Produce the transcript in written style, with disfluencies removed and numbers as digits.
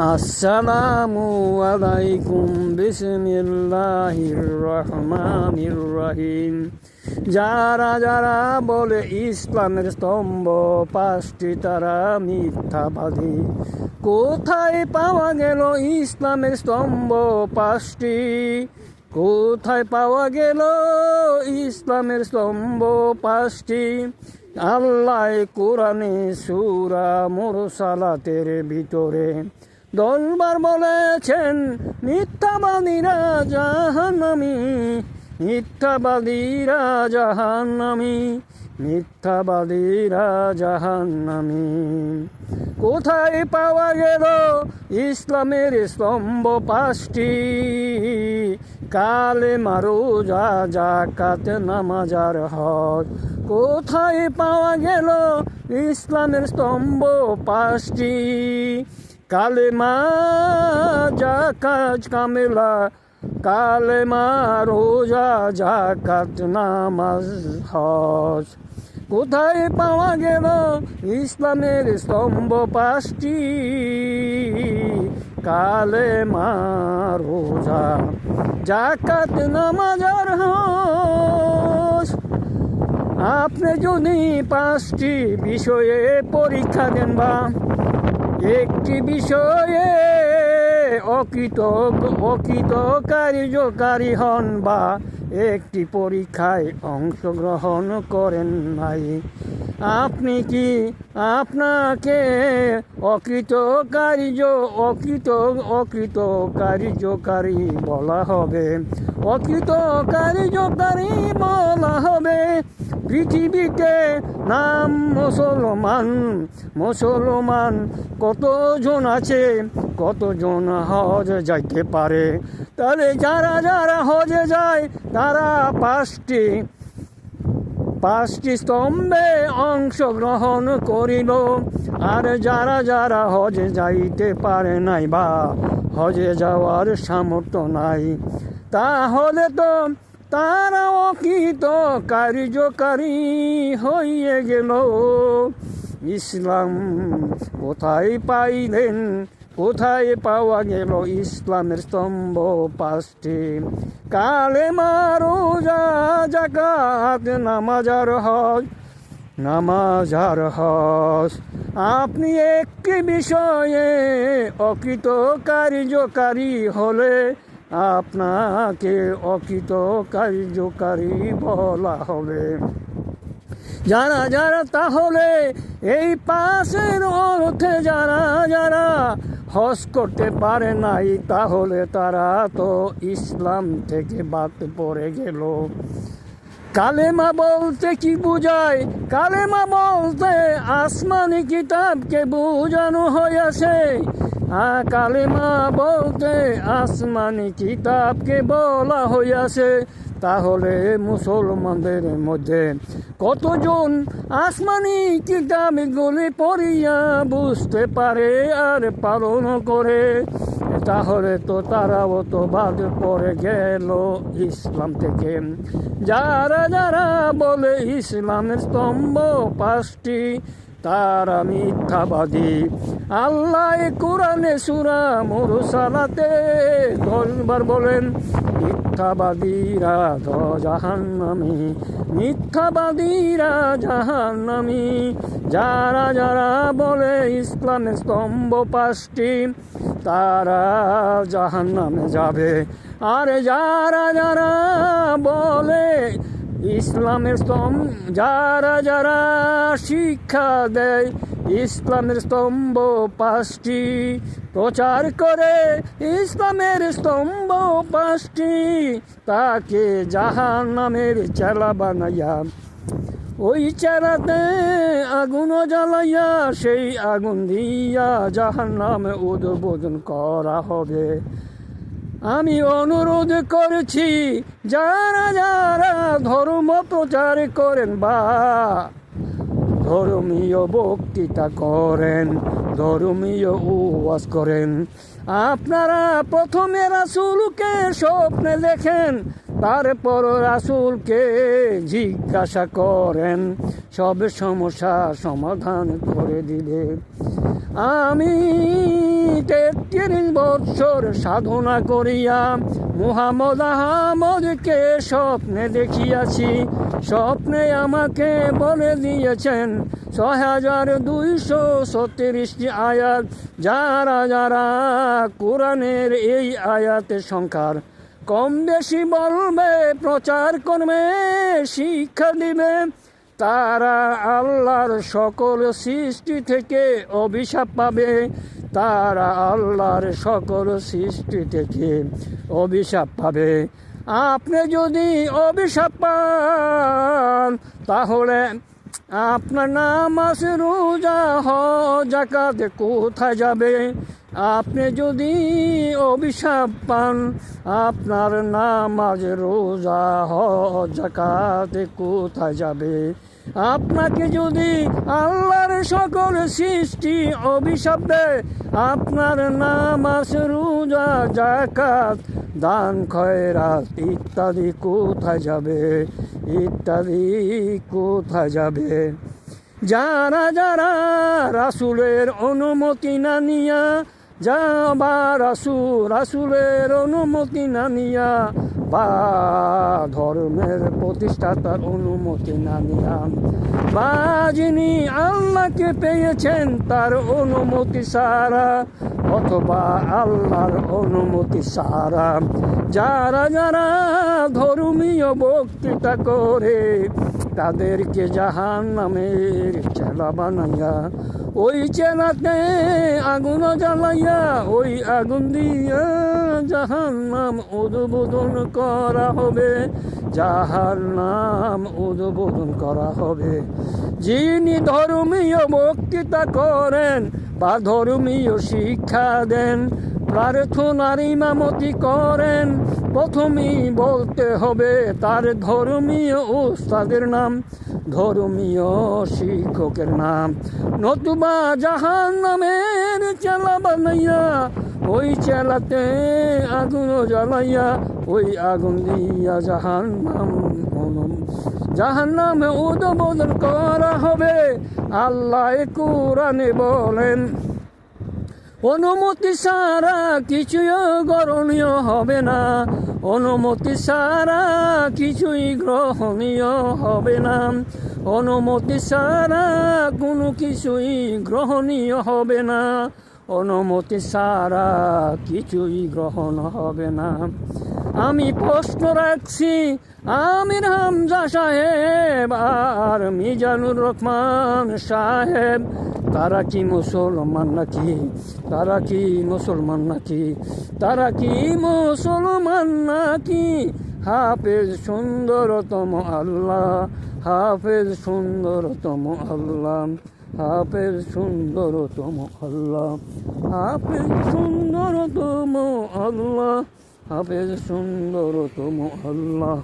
আসসালামু আলাইকুম বিসমিল্লাহির রহমানির রহিম। যারা যারা বলে ইসলামের স্তম্ভ পাঁচটি তারা মিথ্যাবাদী। কোথায় পাওয়া গেল ইসলামের স্তম্ভ পাঁচটি? কোথায় পাওয়া গেল ইসলামের স্তম্ভ পাঁচটি? আল্লাহ কোরআনে সূরা মুরসালাতের ভিতরে 10 বার বলেছেন মিথ্যাবাদীরা জাহান্নামী, মিথ্যাবাদীরা জাহান্নামী, মিথ্যাবাদীরা জাহান্নামী। কোথায় পাওয়া গেল ইসলামের স্তম্ভ পাঁচটি? কালেমা, রোজা, যাকাত, নামাজ আর হজ। কোথায় পাওয়া গেল ইসলামের স্তম্ভ পাঁচটি? কালেমা, যাকাত, কামেলা, কালেমা, রোজা, যাকাত, নামাজ, হজ। কোথায় পাওয়া গেল ইসলামের স্তম্ভ পাঁচটি? কালেমা, রোজা, যাকাত, নামাজ আর হজ। আপনি যদি পাঁচটি বিষয়ে পরীক্ষা দেন বা একটি বিষয়ে অকৃতকার্যকারী হন বা একটি পরীক্ষায় অংশগ্রহণ করেন নাই, আপনি কি আপনাকে অকৃতকার্যকারী বলা হবে? অকৃতকার্যকারী বলা হবে। পৃথিবীতে নাম মুসলমান কতজন আছে? কতজন হজ যাইতে পারে? তাহলে যারা যারা হজে যায় তারা পাঁচটি স্তম্ভে অংশগ্রহণ করিল। আর যারা যারা হজে যাইতে পারে নাই বা হজে যাওয়ার সামর্থ্য নাই, তাহলে তো তারা অকৃতকার্যকারী হইয়ে গেল। ইসলাম কোথায় পাইলেন? কোথায় পাওয়া গেল ইসলামের স্তম্ভ পাঁচটি? কালেমা, রোজা, যাকাত, নামাজ আর হজ। আপনি একটি বিষয়ে অকৃতকার্যকারী হলে আপনাকে অকৃতকার্যকারী বলা হবে। যারা যারা তাহলে এই পাশের অর্থে যারা যারা হজ করতে পারে নাই, তাহলে তারা তো ইসলাম থেকে বাদ পড়ে গেল। কালেমা বলতে কি বুঝায়? কালেমা বলতে আসমানি কিতাবকে বোঝানো হয়েছে। কালেমা বলতে আসমানি কিতাবকে বলা হইয়াছে। তাহলে মুসলমানদের মধ্যে কতজন আসমানি কিতাবগুলি পড়িয়া বুঝতে পারে আর পালন করে? তাহলে তো তারাও তো বাদ পড়ে গেল ইসলাম থেকে। যারা যারা বলে ইসলামের স্তম্ভ পাঁচটি, তারা মিথ্যাবাদী। আল্লাহ কোরআনে সূরা মুরসালাতে 10 বার বলেন মিথ্যাবাদীরা জাহান্নামী, মিথ্যাবাদীরা জাহান্নামী। যারা যারা বলে ইসলামের স্তম্ভ পাঁচটি, তারা জাহান্নামে যাবে। আর যারা যারা বলে ইসলামের স্তম্ভ, যারা যারা শিক্ষা দেয় ইসলামের স্তম্ভ পাঁচটি, প্রচার করে ইসলামের স্তম্ভ পাঁচটি, তাকে জাহান্নামের চেলা বানাইয়া ওই চেলাতে আগুন জ্বালাইয়া সেই আগুন দিয়া জাহান্নামে উদ্বোধন করা হবে। আমি অনুরোধ করছি, যারা যারা ধর্ম প্রচার করেন বা ধর্মীয় বক্তৃতা করেন, ধর্মীয় ওয়াজ করেন, আপনারা প্রথমে রাসূলকে স্বপ্নে দেখেন, তারপর রাসূলকে জিজ্ঞাসা করেন, সব সমস্যা সমাধান করে দিবে। আমি 33 বৎসর সাধনা করিয়া মুহাম্মদ আহমদকে স্বপ্নে দেখিয়াছি। স্বপ্নে আমাকে বলে দিয়েছেন 6236টি আয়াত। যারা যারা কোরআনের এই আয়াতের সংখ্যার কম বেশি বলবে, প্রচার করবে, শিক্ষা দিবে, তারা আল্লাহর সকল সৃষ্টি থেকে অভিশাপ পাবে। তারা আল্লাহর সকল সৃষ্টি থেকে অভিশাপ পাবে। আপনি যদি অভিশাপ পান তাহলে আপনার নামাজ রোজা হজ যাকাত কোথায় যাবে? আপনি যদি অভিশাপ পান আপনার নামাজ রোজা হজ যাকাত কোথায় যাবে? আপনাকে যদি আল্লাহর সকল সৃষ্টি অভিশাপ দেয়, আপনার নামাজ রোজা যাকাত দান খয়রাত ইত্যাদি কোথায় যাবে? ইত্যাদি কোথায় যাবে? যারা যারা রাসূলের অনুমতি না নিয়া বা রাসূলের অনুমতি না নিয়া বা ধর্মের প্রতিষ্ঠাতার অনুমতি না নিয়া বা যিনি আল্লাহকে পেয়েছেন তার অনুমতি ছাড়া অথবা আল্লাহর অনুমতি ছাড়া যারা যারা ধর্মীয় বক্তৃতা করে তাদেরকে জাহান্নামের চেলা বানাইয়া ওই চেলাতে আগুন জ্বালাইয়া ওই আগুন দিয়া জাহান্নাম উদ্বোধন করা হবে। জাহান্নাম উদ্বোধন করা হবে। যিনি ধর্মীয় বক্তৃতা করেন বা ধর্মীয় শিক্ষা দেন, প্রার্থনার ইমামতি করেন, প্রথমেই বলতে হবে তার ধর্মীয় উস্তাদের নাম, ধর্মীয় শিক্ষকের নাম। নতুবা জাহান্নামের চেলা বানাইয়া ওই চেলাতে আগুন জ্বালাইয়া ওই আগুন দিয়া জাহান্নামে উদ্বোধন করা হবে। আল্লাহ কোরআনে বলেন, অনুমতি ছাড়া কিছুই গ্রহণীয় হবে না। অনুমতি ছাড়া কিছুই গ্রহণীয় হবে না। অনুমতি ছাড়া কোনো কিছুই গ্রহণীয় হবে না। অনুমতি ছাড়া কিছুই গ্রহণ হবে না। আমি প্রশ্ন রাখছি, আমির হামজা সাহেব আর মিজানুর রহমান সাহেব, তারা কি মুসলমান নাকি? তারা কি মুসলমান নাকি? তারা কি মুসলমান নাকি? হাফেজ সুন্দরতম আল্লাহ, হাফেজ সুন্দরতম আল্লাহ, হাফেজ সুন্দরতম আল্লাহ, হাফেজ সুন্দরতম আল্লাহ, হাফেজ সুন্দরতম আল্লাহ।